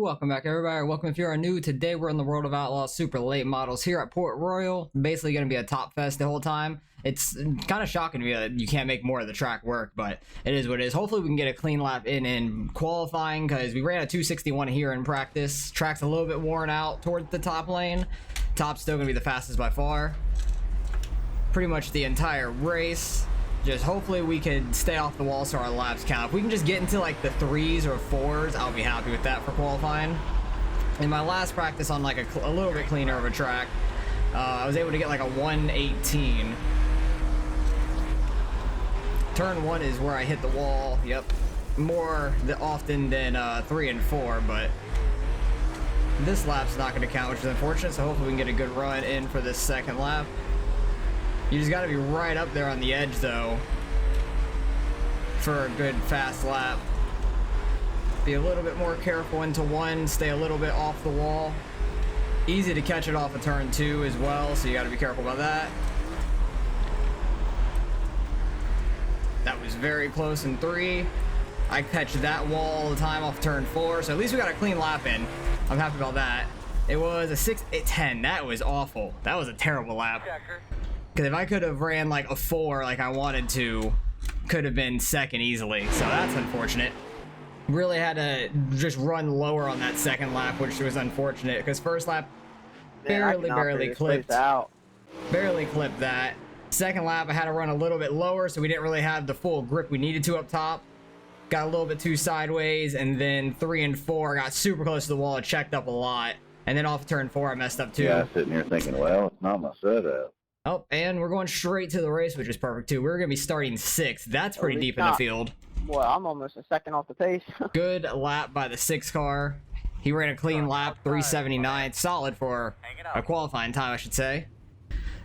Welcome back, everybody. Welcome if you are new. Today we're in the World of Outlaws Super Late Models here at Port Royal. Basically going to be a top fest the whole time. It's kind of shocking to me that you can't make more of the track work, but it is what it is. Hopefully we can get a clean lap in qualifying, because we ran a 261 here in practice. Track's a little bit worn out towards the top lane. Top's still going to be the fastest by far. Pretty much the entire race. Just hopefully we could stay off the wall so our laps count. If we can just get into like the 3s or 4s, I'll be happy with that for qualifying. In my last practice on like a little bit cleaner of a track, I was able to get like a 118. Turn 1 is where I hit the wall. Yep, more often than 3 and 4, but this lap's not going to count, which is unfortunate. So hopefully we can get a good run in for this second lap. You just got to be right up there on the edge, though, for a good fast lap. Be a little bit more careful into 1, stay a little bit off the wall. Easy to catch it off of turn 2 as well, so you got to be careful about that. That was very close in 3. I catch that wall all the time off turn 4, so at least we got a clean lap in. I'm happy about that. It was a 6-10. That was awful. That was a terrible lap. Because if I could have ran like a 4 like I wanted to, could have been second easily. So that's unfortunate. Really had to just run lower on that second lap, which was unfortunate. Because first lap, barely clipped. Barely clipped that. Second lap, I had to run a little bit lower, so we didn't really have the full grip we needed to up top. Got a little bit too sideways, and then 3 and 4 got super close to the wall. It checked up a lot. And then off turn 4, I messed up too. Yeah, sitting here thinking, well, it's not my setup. Oh, and we're going straight to the race, which is perfect too. We're going to be starting 6th. That's pretty deep in the field. Well, I'm almost a second off the pace. Good lap by the 6 car. He ran a clean lap, 379. Solid for a qualifying time, I should say.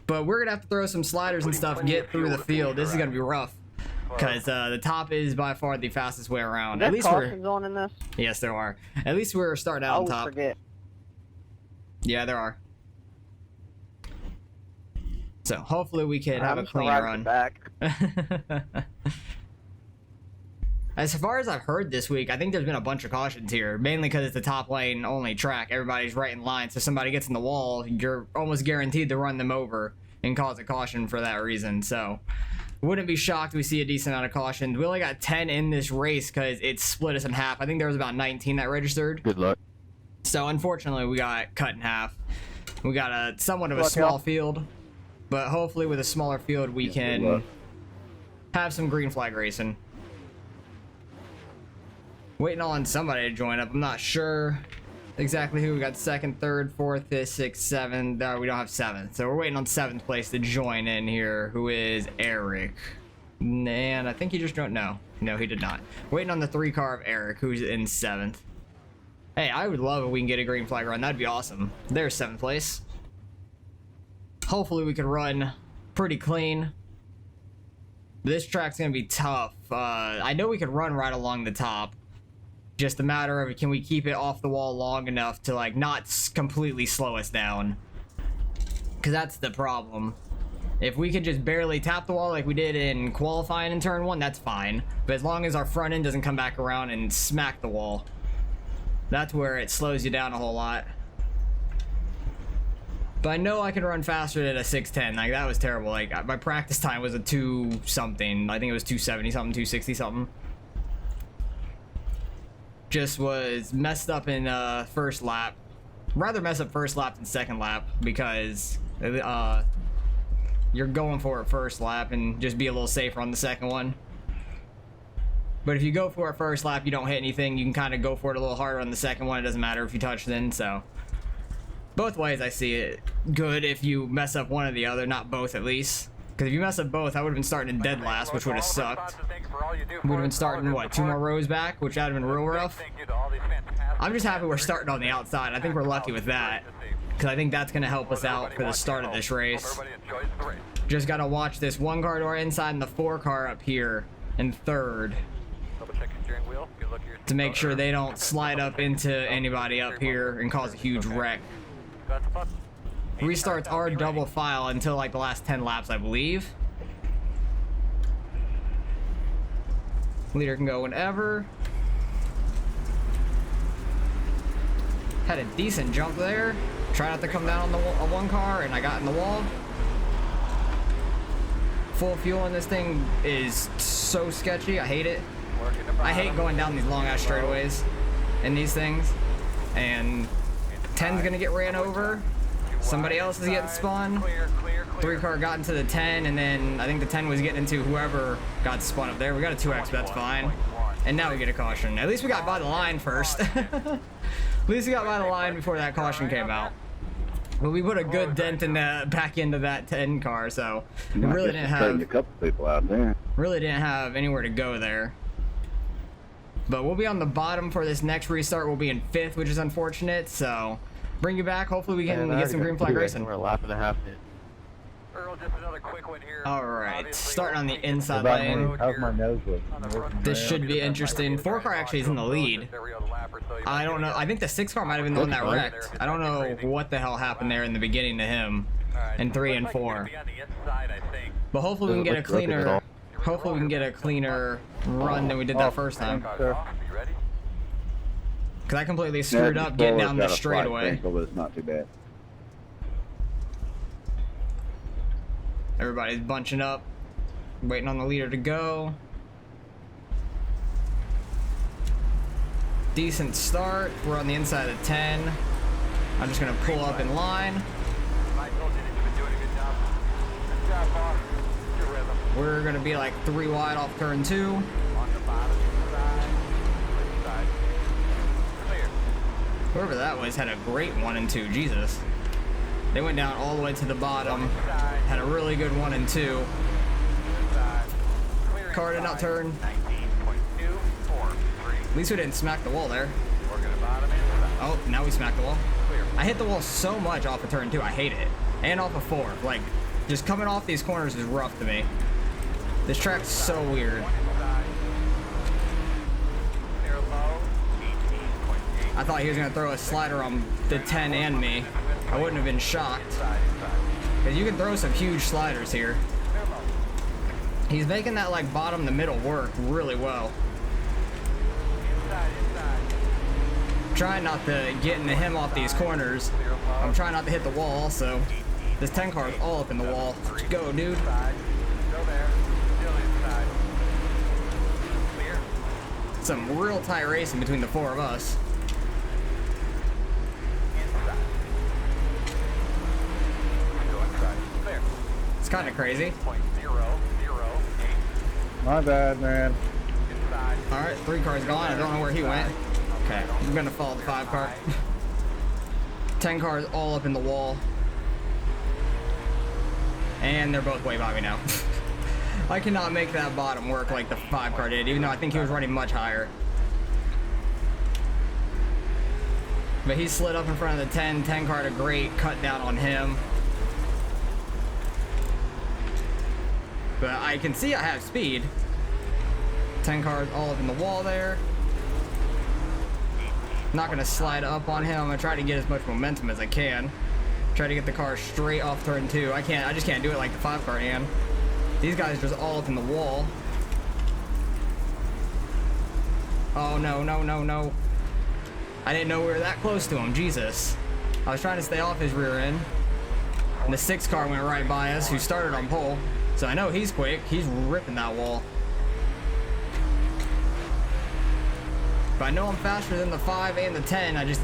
But we're going to have to throw some sliders and stuff, get through the field. This is going to be rough, because the top is by far the fastest way around. At least cautions on in this? Yes, there are. At least we're starting out on top. Forget. Yeah, there are. So hopefully we can have a clean run. As far as I've heard this week, I think there's been a bunch of cautions here, mainly because it's a top lane only track. Everybody's right in line, so if somebody gets in the wall, you're almost guaranteed to run them over and cause a caution for that reason. So wouldn't be shocked if we see a decent amount of cautions. We only got 10 in this race because it split us in half. I think there was about 19 that registered. Good luck. So unfortunately we got cut in half. We got a somewhat of a small field. But hopefully with a smaller field, we can have some green flag racing. Waiting on somebody to join up. I'm not sure exactly who. We got 2nd, 3rd, 4th, 5th, 6th, 7th. We don't have 7th. So we're waiting on 7th place to join in here, who is Eric. And I think he just joined. No, he did not. Waiting on the 3 car of Eric, who's in 7th. Hey, I would love if we can get a green flag run. That'd be awesome. There's 7th place. Hopefully we can run pretty clean. This track's gonna be tough. I know we can run right along the top. Just a matter of, can we keep it off the wall long enough to like not completely slow us down? Because that's the problem. If we could just barely tap the wall like we did in qualifying in turn 1, that's fine. But as long as our front end doesn't come back around and smack the wall, that's where it slows you down a whole lot. But I know I can run faster than a 610. Like, that was terrible. Like, my practice time was a 2 something. I think it was 270 something, 260 something. Just was messed up in first lap. Rather mess up first lap than second lap, because you're going for it first lap and just be a little safer on the second one. But if you go for it first lap, you don't hit anything. You can kind of go for it a little harder on the second one. It doesn't matter if you touch then, so. Both ways I see it good if you mess up one or the other, not both at least. Because if you mess up both, I would have been starting in dead last, which would have sucked. We would have been starting, what, 2 more rows back, which would have been real rough. I'm just happy we're starting on the outside. I think we're lucky with that, because I think that's going to help us out for the start of this race. Just got to watch this 1 car to our inside and the 4 car up here in 3rd. To make sure they don't slide up into anybody up here and cause a huge wreck. Restarts are double file until like the last 10 laps, I believe. Leader can go whenever. Had a decent jump there. Try not to come down on the one car, and I got in the wall. Full fuel on this thing is so sketchy. I hate it. I hate going down these long ass straightaways in these things. And 10's gonna get ran over. Somebody else is getting spun. 3 car got into the 10, and then I think the 10 was getting into whoever got spun up there. We got a 2X, that's fine. And now we get a caution. At least we got by the line first. At least we got by the line before that caution came out. But we put a good dent in the back end of that 10 car, so we really didn't have a couple people out there. Really didn't have anywhere to go there. But we'll be on the bottom for this next restart. We'll be in 5th, which is unfortunate. So bring you back. Hopefully we can get some green flag racing. We're a lap and a half in. Earl, just another quick one here. All right, starting on the inside How's lane. my nose looking? This should be interesting. 4 car actually is in the lead. I don't know. I think the 6 car might have been the one that wrecked. I don't know what the hell happened there in the beginning to him in 3 and 4. But hopefully we can get a cleaner. Hopefully we can get a cleaner run than we did that first time. Because I completely screwed up getting down the straightaway. But it's not too bad. Everybody's bunching up, waiting on the leader to go. Decent start. We're on the inside of 10. I'm just gonna pull up in line. We're gonna be like 3 wide off turn 2. Whoever that was had a great 1 and 2. Jesus. They went down all the way to the bottom. Had a really good 1 and 2. Car did not turn. At least we didn't smack the wall there. Oh, now we smacked the wall. I hit the wall so much off of turn 2. I hate it. And off of 4. Like, just coming off these corners is rough to me. This track's so weird. I thought he was going to throw a slider on the 10 and me. I wouldn't have been shocked. Because you can throw some huge sliders here. He's making that like bottom to middle work really well. Trying not to get into him off these corners. I'm trying not to hit the wall also. This 10 car is all up in the wall. Let's go, dude. Some real tight racing between the 4 of us. It's kind of crazy. My bad, man. All right, 3 cars gone. I don't know where he went. Okay, I'm gonna follow the 5 car. 10 cars all up in the wall. And they're both way by me now. I cannot make that bottom work like the 5 car did, even though I think he was running much higher. But he slid up in front of the 10 car had a great cut down on him. But I can see I have speed. 10 cars all up in the wall there. Not gonna slide up on him. I'm gonna try to get as much momentum as I can. Try to get the car straight off turn 2. I just can't do it like the 5 car can. These guys are just all up in the wall. Oh no, no, no, no. I didn't know we were that close to him, Jesus. I was trying to stay off his rear end. And the 6 car went right by us, who started on pole. So I know he's quick. He's ripping that wall. But I know I'm faster than the 5 and the 10. I just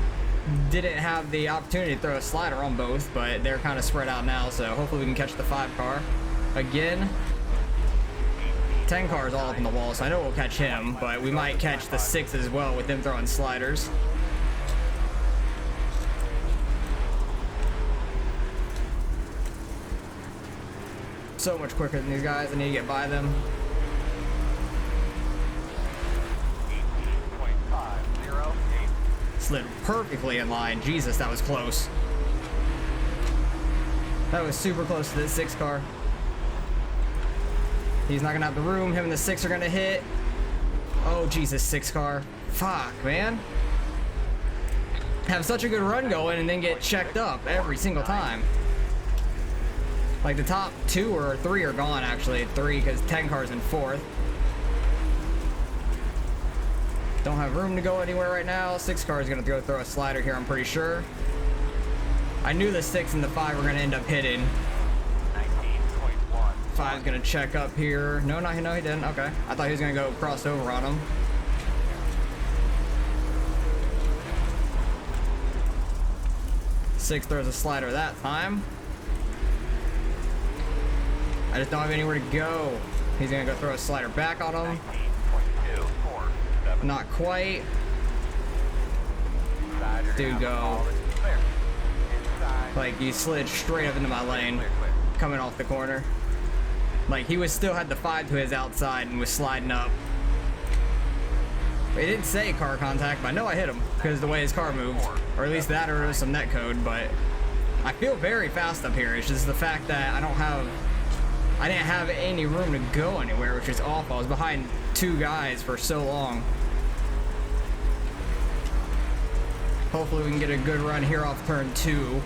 didn't have the opportunity to throw a slider on both, but they're kind of spread out now, so hopefully we can catch the 5 car. Again, 10 car is all up in the wall, so I know we'll catch him, but we might catch the 6 as well with them throwing sliders. So much quicker than these guys. I need to get by them. Slid perfectly in line. Jesus, that was close. That was super close to the 6 car. He's not gonna have the room. Him and the 6 are gonna hit. Oh, Jesus, 6 car. Fuck, man. Have such a good run going and then get checked up every single time. Like the top 2 or 3 are gone, actually. 3 because 10 cars in 4th. Don't have room to go anywhere right now. 6 car is gonna go throw a slider here, I'm pretty sure. I knew the 6 and the 5 were gonna end up hitting. 19.1. 5's gonna check up here. No, he didn't. Okay. I thought he was gonna go cross over on him. Six throws a slider that time. I just don't have anywhere to go. He's gonna go throw a slider back on him. 19.247. Not quite. Inside, you're Dude, gonna have go. a call. Clear. Inside. Like, you slid straight up into my lane, Clear, clear. coming off the corner. Like, he was still had the 5 to his outside and was sliding up. It didn't say car contact, but I know I hit him because of the way his car moved. Or at least that, or it was some net code, but I feel very fast up here. It's just the fact that I didn't have any room to go anywhere, which is awful. I was behind 2 guys for so long. Hopefully we can get a good run here off turn 2.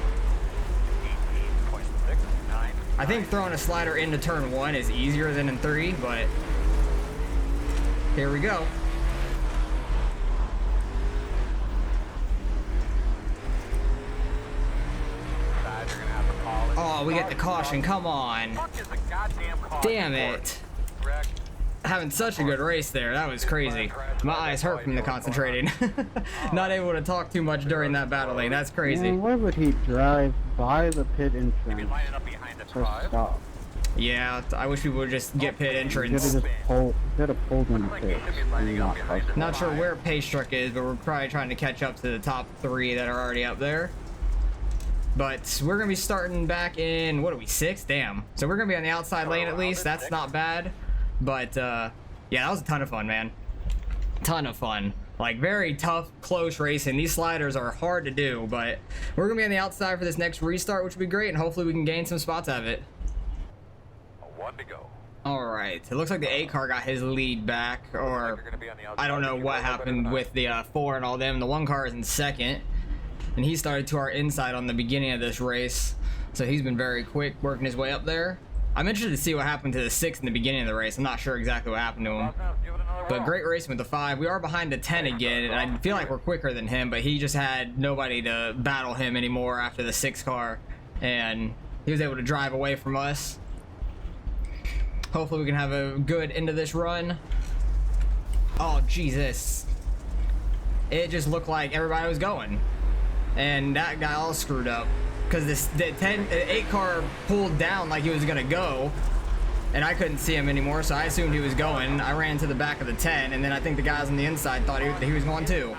18.69. I think throwing a slider into turn 1 is easier than in 3, but here we go. Inside, you're gonna have a call. Oh, we get the caution. Come on. Fuck is the goddamn caution Damn for? it. Wreck. Having such a good race there. That was crazy. My eyes hurt from the concentrating. Not able to talk too much during that battling. That's crazy. Man, why would he drive by the pit You'd be entrance lining up behind the to drive. stop? Yeah, I wish people would just get pit You entrance. could have pulled in the pit. and not fucking- Not sure where Pace Truck is, but we're probably trying to catch up to the top 3 that are already up there. But we're gonna be starting back in, what are we, 6? Damn. So we're gonna be on the outside lane at least. That's not bad. But yeah, that was a ton of fun, man. Ton of fun. Like, very tough, close racing. These sliders are hard to do, but we're gonna be on the outside for this next restart, which will be great, and hopefully we can gain some spots out of it. 1 to go. All right. It looks like the 8 car got his lead back, You're or gonna be on the outside. I don't know You can what roll up happened into the with the 4 and all them. The 1 car is in second, and he started to our inside on the beginning of this race, so he's been very quick working his way up there. I'm interested to see what happened to the 6 in the beginning of the race. I'm not sure exactly what happened to him. Give it another But roll. great racing with the 5. We are behind the 10 again, and I feel like we're quicker than him, but he just had nobody to battle him anymore after the 6 car, and he was able to drive away from us. Hopefully we can have a good end of this run. Oh, Jesus. It just looked like everybody was going, and that got all screwed up because the 8 car pulled down like he was gonna go, and I couldn't see him anymore, so I assumed he was going. I ran to the back of the 10, and then I think the guys on the inside thought he was going too.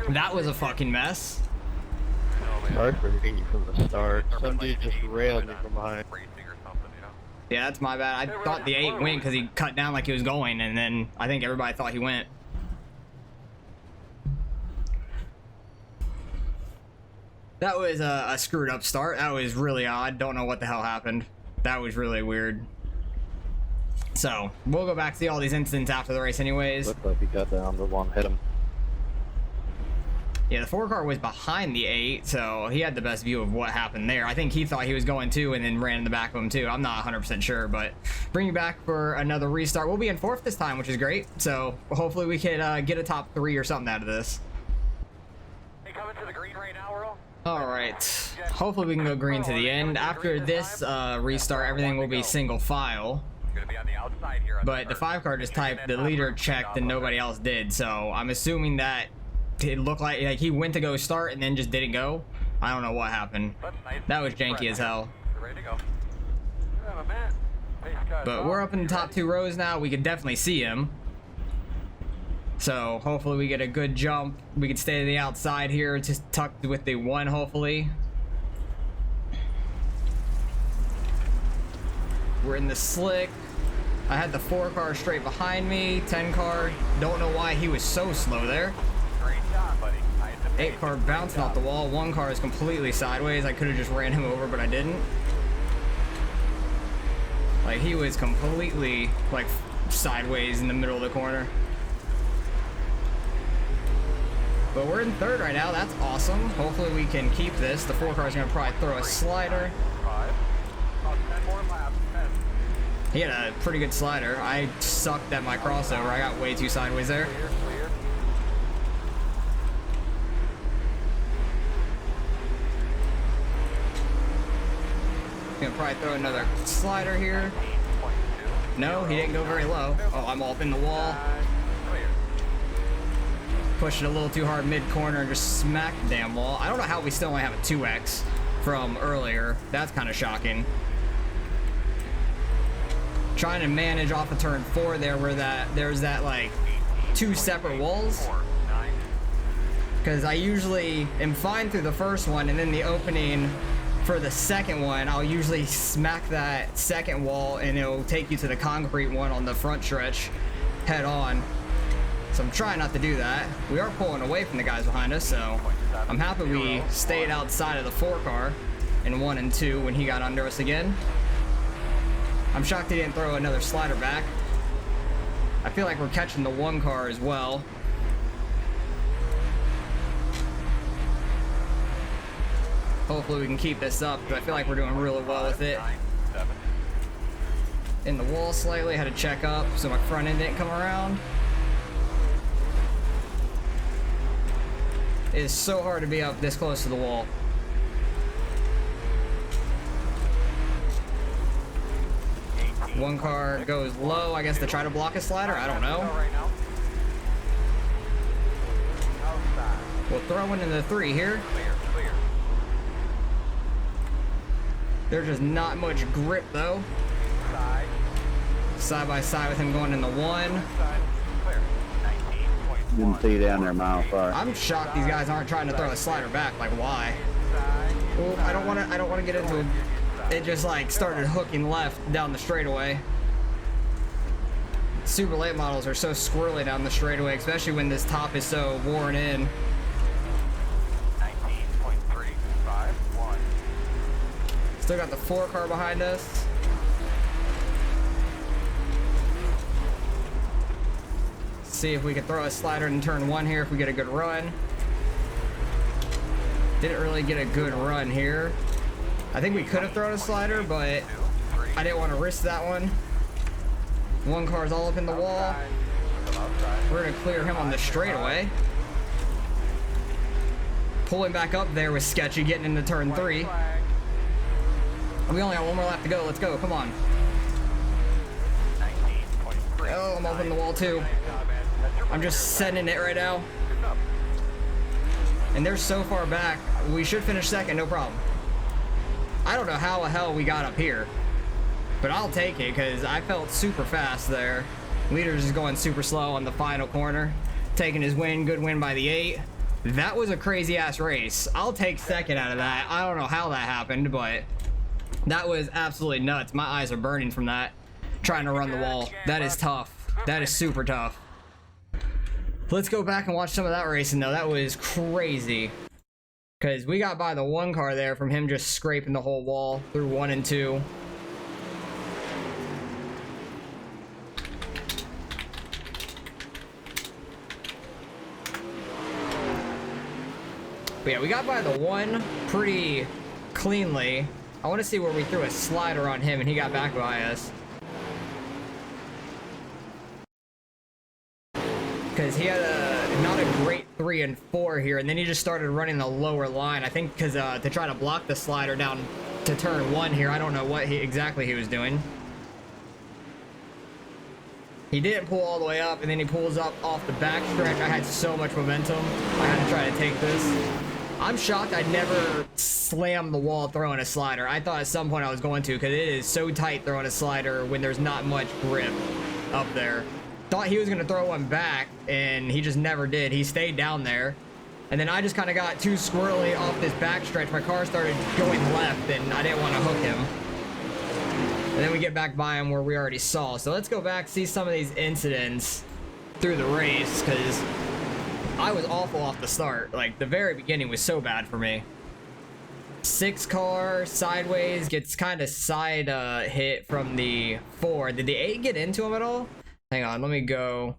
That was a fucking mess. Sorry for hitting you from the start. Some dude just railed me from behind. Racing or something, you know? Yeah, that's my bad. I thought the 8 went because he cut down like he was going, and then I think everybody thought he went. That was a screwed up start. That was really odd. Don't know what the hell happened. That was really weird. So, we'll go back to see all these incidents after the race anyways. Looked like he cut down the one, hit him. Yeah, the 4 car was behind the 8, so he had the best view of what happened there. I think he thought he was going too and then ran in the back of him too. I'm not 100% sure, but bring you back for another restart. We'll be in 4th this time, which is great. So hopefully we can get a top 3 or something out of this. Hey, coming to the green right now, Earl? All right. Hopefully we can go green to the end. After this restart, everything will be single file. Gonna be on the outside here. But the 5 car just typed the leader checked and nobody else did. So I'm assuming that it looked like he went to go start and then just didn't go. I don't know what happened. That was janky as hell. You're ready to go. Yeah, man. Pace cut. But we're up in the top 2 rows now. We could definitely see him. So hopefully we get a good jump. We could stay to the outside here, just tucked with the 1 hopefully. We're in the slick. I had the 4 car straight behind me. 10 car, don't know why he was so slow there. Great job, buddy. 8 car bouncing off the wall. 1 car is completely sideways. I could have just ran him over, but I didn't. Like, he was completely, like, sideways in the middle of the corner. But we're in 3rd right now. That's awesome. Hopefully we can keep this. The 4 car is going to probably throw a slider. 5. About 10 more laps. 10. He had a pretty good slider. I sucked at my crossover. I got way too sideways there. Clear, clear. Gonna probably throw another slider here. No, he didn't go very low. Oh, I'm all up in the wall. Pushed it a little too hard mid-corner and just smacked the damn wall. I don't know how we still only have a 2x from earlier. That's kind of shocking. Trying to manage off of turn 4 there where there's that like 2 separate walls. Because I usually am fine through the first one, and then the opening for the second one, I'll usually smack that second wall and it'll take you to the concrete one on the front stretch head on. So I'm trying not to do that. We are pulling away from the guys behind us, so I'm happy we stayed outside of the 4 car in 1 and 2 when he got under us again. I'm shocked he didn't throw another slider back. I feel like we're catching the 1 car as well. Hopefully we can keep this up, but I feel like we're doing really well with it. In the wall slightly, had to check up so my front end didn't come around. It is so hard to be up this close to the wall. One car goes low, I guess, to try to block a slider. I don't know. We'll throw one in the 3 here. There's just not much grip though. Side by side with him going in the 1. Didn't see you down there a mile far. I'm shocked these guys aren't trying to throw a slider back. Like, why? Well, I don't want to get into it. It just like started hooking left down the straightaway. Super late models are so squirrely down the straightaway, especially when this top is so worn in. Still got the 4 car behind us. See if we can throw a slider in turn 1 here if we get a good run. Didn't really get a good run here. I think we could have thrown a slider, but I didn't want to risk that one. 1 car's all up in the wall. We're gonna clear him on the straightaway. Pulling back up there was sketchy, getting into turn 3. We only got 1 more lap to go. Let's go. Come on. Oh, I'm up in the wall too. I'm just sending it right now. And they're so far back. We should finish second, no problem. I don't know how the hell we got up here, but I'll take it because I felt super fast there. Leader's is going super slow on the final corner. Taking his win. Good win by the 8. That was a crazy ass race. I'll take second out of that. I don't know how that happened, but that was absolutely nuts. My eyes are burning from that. Trying to run the wall. That is tough. That is super tough. Let's go back and watch some of that racing though. That was crazy. Because we got by the 1 car there from him just scraping the whole wall through 1 and 2. But yeah, we got by the 1 pretty cleanly. I want to see where we threw a slider on him and he got back by us. Because he had not a great 3 and 4 here, and then he just started running the lower line. I think because to try to block the slider down to turn 1 here. I don't know what exactly he was doing. He didn't pull all the way up, and then he pulls up off the back stretch. I had so much momentum. I had to try to take this. I'm shocked I never slammed the wall throwing a slider. I thought at some point I was going to, because it is so tight throwing a slider when there's not much grip up there. Thought he was going to throw one back, and he just never did. He stayed down there. And then I just kind of got too squirrely off this back stretch. My car started going left, and I didn't want to hook him. And then we get back by him where we already saw. So let's go back, see some of these incidents through the race, because I was awful off the start. Like, the very beginning was so bad for me. 6 car, sideways, gets kind of side hit from the 4. Did the 8 get into him at all? Hang on, let me go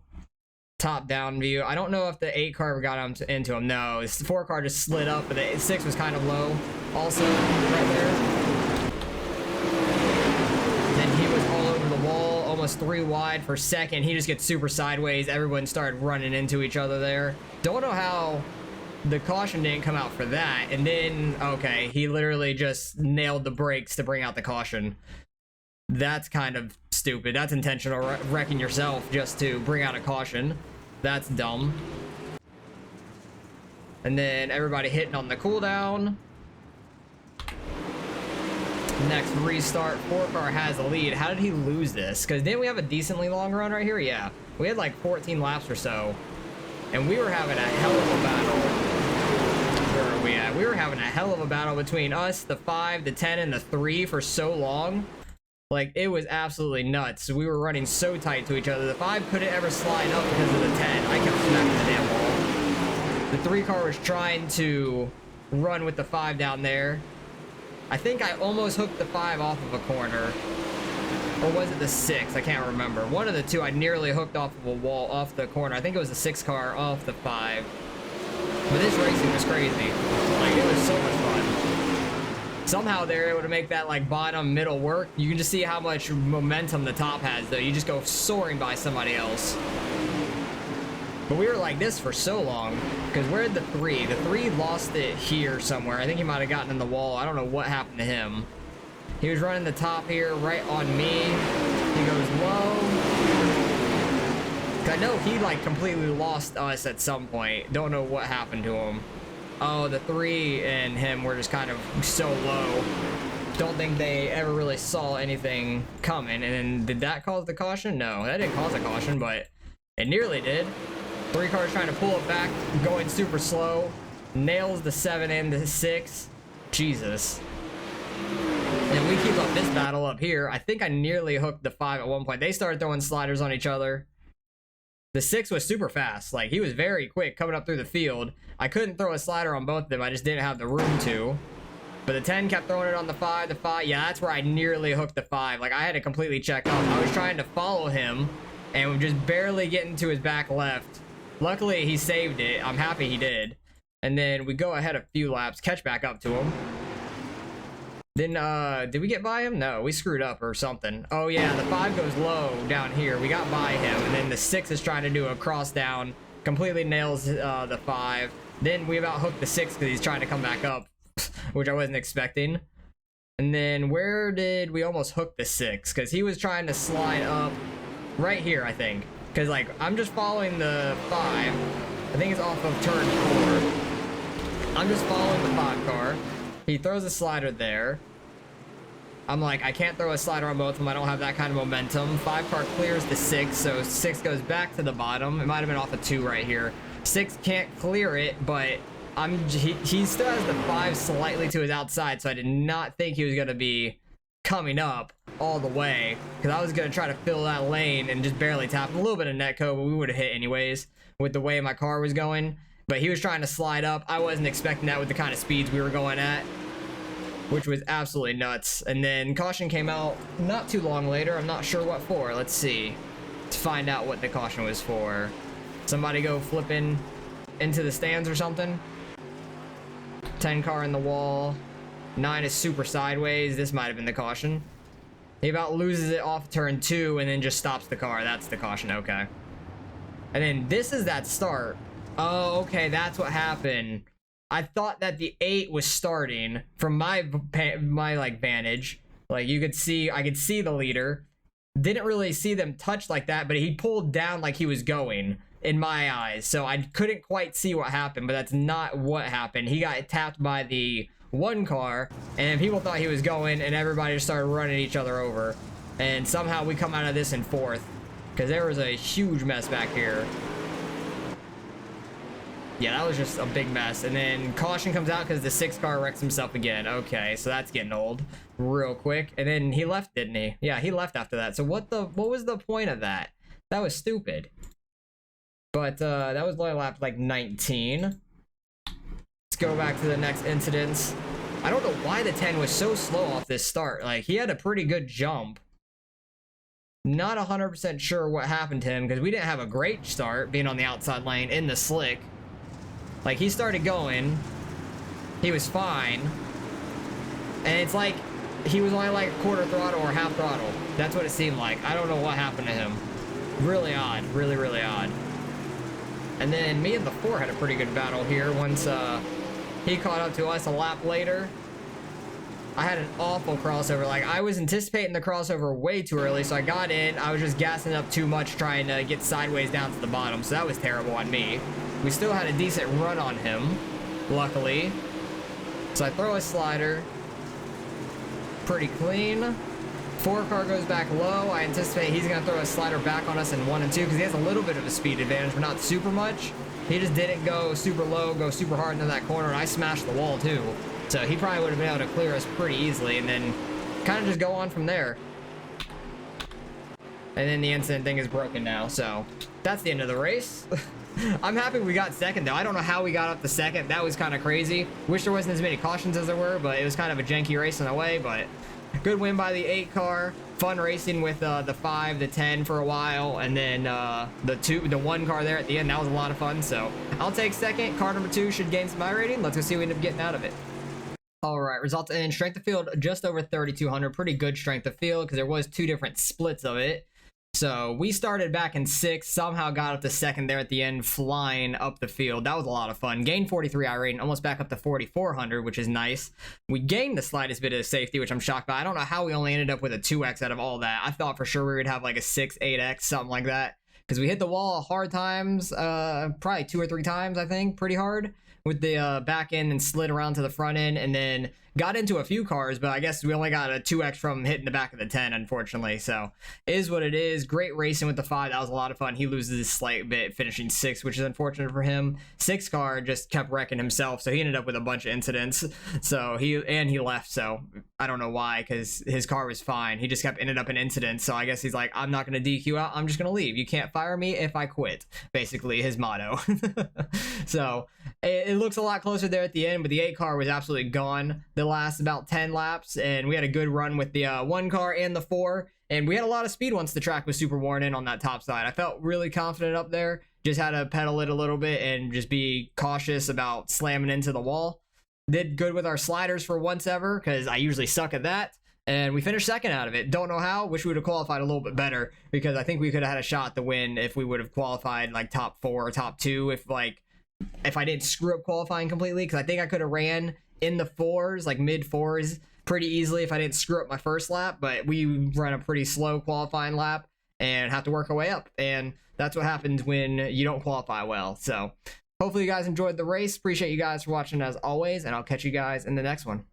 top down view. I don't know if the 8 car got him into him. No, the 4 car just slid up, but the 6 was kind of low also right there. Then he was all over the wall, almost 3 wide for second. He just gets super sideways. Everyone started running into each other there. Don't know how the caution didn't come out for that, and then, okay, he literally just nailed the brakes to bring out the caution. That's kind of stupid. That's intentional wrecking yourself just to bring out a caution. That's dumb. And then everybody hitting on the cooldown. Next restart. 4-car has a lead. How did he lose this? Because didn't we have a decently long run right here? Yeah. We had like 14 laps or so. And we were having a hell of a battle. Where are we at? We were having a hell of a battle between us, the 5, the 10, and the 3 for so long. Like, it was absolutely nuts. We were running so tight to each other. The 5 couldn't ever slide up because of the 10. I kept smacking the damn wall. The 3-car was trying to run with the 5 down there. I think I almost hooked the 5 off of a corner. Or was it the 6? I can't remember. One of the two I nearly hooked off of a wall, off the corner. I think it was the 6-car off the 5. But this racing was crazy. Like, it was so much fun. Somehow they were able to make that, like, bottom middle work. You can just see how much momentum the top has, though. You just go soaring by somebody else. But we were like this for so long. Because where did the 3? The 3 lost it here somewhere. I think he might have gotten in the wall. I don't know what happened to him. He was running the top here, right on me. He goes low. I know he, like, completely lost us at some point. Don't know what happened to him. Oh, the 3 and him were just kind of so low. Don't think they ever really saw anything coming. And then, did that cause the caution? No, that didn't cause a caution, but it nearly did. 3 cars trying to pull it back, going super slow. Nails the 7 and the 6. Jesus. And we keep up this battle up here. I think I nearly hooked the 5 at one point. They started throwing sliders on each other. The 6 was super fast. Like, he was very quick coming up through the field. I couldn't throw a slider on both of them. I just didn't have the room to. But the 10 kept throwing it on the 5. The 5, yeah, that's where I nearly hooked the 5. Like, I had to completely check up. I was trying to follow him and just barely getting to his back left. Luckily, he saved it. I'm happy he did. And then we go ahead a few laps, catch back up to him. Then, did we get by him? No, we screwed up or something. Oh, yeah, the 5 goes low down here. We got by him, and then the 6 is trying to do a cross down. Completely nails the 5. Then we about hooked the 6 because he's trying to come back up, which I wasn't expecting. And then where did we almost hook the 6? Because he was trying to slide up right here, I think. Because, like, I'm just following the 5. I think it's off of turn 4. I'm just following the 5 car. He throws a slider there. I'm like, I can't throw a slider on both of them. I don't have that kind of momentum. 5 car clears the 6, so 6 goes back to the bottom. It might have been off of 2 right here. 6 can't clear it, but he still has the 5 slightly to his outside, so I did not think he was going to be coming up all the way, because I was going to try to fill that lane and just barely tap a little bit of netco, but we would have hit anyways with the way my car was going. But he was trying to slide up. I wasn't expecting that with the kind of speeds we were going at, which was absolutely nuts. And then caution came out not too long later. I'm not sure what for. Let's see. Let's find out what the caution was for. Somebody go flipping into the stands or something. 10 car in the wall. 9 is super sideways. This might have been the caution. He about loses it off turn 2 and then just stops the car. That's the caution. Okay. And then this is that start. Oh, okay, that's what happened. I thought that the 8 was starting from my like vantage. Like, you could see, I could see the leader. Didn't really see them touch like that, but he pulled down like he was going in my eyes. So I couldn't quite see what happened, but that's not what happened. He got tapped by the 1 car, and people thought he was going, and everybody just started running each other over. And somehow we come out of this in 4th, because there was a huge mess back here. Yeah, that was just a big mess. And then caution comes out because the 6 car wrecks himself again. Okay, so that's getting old real quick. And then he left, didn't he? Yeah, he left after that. So what was the point of that? That was stupid. But that was lap like 19. Let's go back to the next incidents. I don't know why the 10 was so slow off this start. Like, he had a pretty good jump. Not 100% sure what happened to him because we didn't have a great start being on the outside lane in the slick. Like, he started going, he was fine, and it's like he was only like quarter throttle or half throttle. That's what it seemed like. I don't know what happened to him. Really odd. Really, really odd. And then me and the 4 had a pretty good battle here once he caught up to us a lap later. I had an awful crossover. Like, I was anticipating the crossover way too early, so I got in. I was just gassing up too much trying to get sideways down to the bottom, so that was terrible on me. We still had a decent run on him, luckily. So I throw a slider. Pretty clean. 4 car goes back low. I anticipate he's going to throw a slider back on us in 1 and 2 because he has a little bit of a speed advantage, but not super much. He just didn't go super low, go super hard into that corner, and I smashed the wall too. So he probably would have been able to clear us pretty easily and then kind of just go on from there. And then the incident thing is broken now, so that's the end of the race. I'm happy we got second though. I don't know how we got up to second. That was kind of crazy. Wish there wasn't as many cautions as there were, but it was kind of a janky race in a way, but good win by the 8 car. Fun racing with the 5, the 10 for a while, and then the 1 car there at the end. That was a lot of fun, so I'll take second. Car number 2 should gain some iRating. Let's go see what we end up getting out of it. All right, results in strength of field just over 3,200. Pretty good strength of field because there was 2 different splits of it. So we started back in 6th, somehow got up to 2nd there at the end, flying up the field. That was a lot of fun. Gained 43 iRating, almost back up to 4,400, which is nice. We gained the slightest bit of safety, which I'm shocked by. I don't know how we only ended up with a 2x out of all that. I thought for sure we would have like a 6, 8x, something like that. Because we hit the wall hard times, probably 2 or 3 times, I think, pretty hard. With the back end and slid around to the front end and then got into a few cars, but I guess we only got a 2x from hitting the back of the 10, unfortunately. So it is what it is. Great racing with the 5. That was a lot of fun. He loses a slight bit, finishing 6th, which is unfortunate for him. 6 car just kept wrecking himself, so he ended up with a bunch of incidents. So he left, so I don't know why, because his car was fine. He just ended up in incidents, so I guess he's like, I'm not going to DQ out. I'm just going to leave. You can't fire me if I quit. Basically, his motto. So it looks a lot closer there at the end, but the 8 car was absolutely gone the last about 10 laps, and we had a good run with the 1 car and the 4, and we had a lot of speed once the track was super worn in on that top side. I felt really confident up there. Just had to pedal it a little bit and just be cautious about slamming into the wall. Did good with our sliders for once ever, because I usually suck at that, and we finished 2nd out of it. Don't know how. Wish we would have qualified a little bit better, because I think we could have had a shot to win if we would have qualified like top 4 or top 2, if I didn't screw up qualifying completely, because I think I could have ran in the 4s, like mid 4s, pretty easily if I didn't screw up my first lap, but we run a pretty slow qualifying lap and have to work our way up, and that's what happens when you don't qualify well. So hopefully you guys enjoyed the race. Appreciate you guys for watching as always, and I'll catch you guys in the next one.